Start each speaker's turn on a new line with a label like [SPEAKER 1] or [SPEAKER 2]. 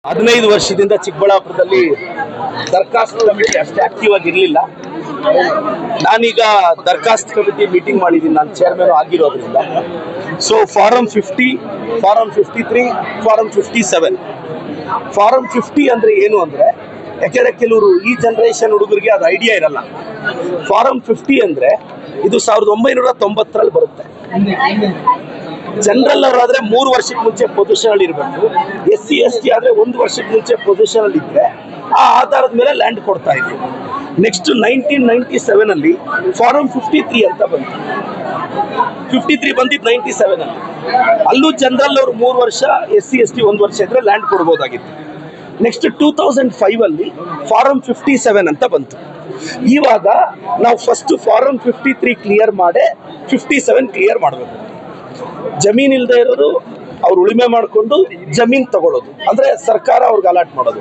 [SPEAKER 1] 15 ವರ್ಷದಿಂದ ಚಿಕ್ಕಬಳ್ಳಾಪುರದಲ್ಲಿ ದರ್ಖಾಸ್ತು ಕಮಿಟಿ ಅಷ್ಟೇ ಆಕ್ಟಿವ್ ಆಗಿರಲಿಲ್ಲ. ನಾನೀಗ ದರ್ಖಾಸ್ತು ಕಮಿಟಿ ಮೀಟಿಂಗ್ ಮಾಡಿದ್ದೀನಿ, ನಾನು ಚೇರ್ಮನ್ ಆಗಿರೋದ್ರಿಂದ. So form 50, form 53, form 57. Form 50 ಅಂದ್ರೆ ಏನು ಅಂದ್ರೆ, ಯಾಕೆಂದ್ರೆ ಕೆಲವರು ಈ ಜನರೇಷನ್ ಹುಡುಗರಿಗೆ ಅದು ಐಡಿಯಾ ಇರಲ್ಲ. ಫಾರಂ 50 ಅಂದ್ರೆ ಇದು 1990ರಲ್ಲಿ ಬರುತ್ತೆ. ಜನರಲ್ ಅವರಾದ್ರೆ 3 ವರ್ಷಕ್ಕೆ ಮುಂಚೆ ಪೊಸಿಷನ್ ಅಲ್ಲಿ ಇರಬೇಕು. SC ST ಆದ್ರೆ 1 ವರ್ಷಕ್ಕೆ ಮುಂಚೆ ಪೊಸಿಷನ್ ಅಲ್ಲಿ ಇದ್ರೆ ಆ ಆಧಾರದ ಮೇಲೆ ಲ್ಯಾಂಡ್ ಕೊಡ್ತಾ ಇದ್ರು. ನೆಕ್ಸ್ಟ್ 1997 ಅಲ್ಲಿ ಫಾರಂ 53 ಅಂತ ಬಂತು. 53 ಬಂದಿದ್ದು 97 ಅಲ್ಲಿ. ಅಲ್ಲೂ ಜನರಲ್ ಅವರು 3 ವರ್ಷ, SC ST 1 ವರ್ಷ ಇದ್ರೆ ಲ್ಯಾಂಡ್ ಕೊಡ್ಬೋದಾಗಿತ್ತು. ನೆಕ್ಸ್ಟ್ 2005 ಅಲ್ಲಿ ಫಾರಂ 57 ಅಂತ ಬಂತು. ಇವಾಗ ನಾವು ಫಸ್ಟ್ ಫಾರಂ 53 ಕ್ಲಿಯರ್ ಮಾಡಿ 57 ಕ್ಲಿಯರ್ ಮಾಡಬೇಕು. ಜಮೀನ್ ಇಲ್ಲದೆ ಇರೋರು ಅವ್ರು ಉಳಿಮೆ ಮಾಡಿಕೊಂಡು ಜಮೀನ್ ತಗೊಳ್ಳೋದು, ಅಂದ್ರೆ ಸರ್ಕಾರ ಅವ್ರಿಗೆ ಅಲಾಟ್ ಮಾಡೋದು.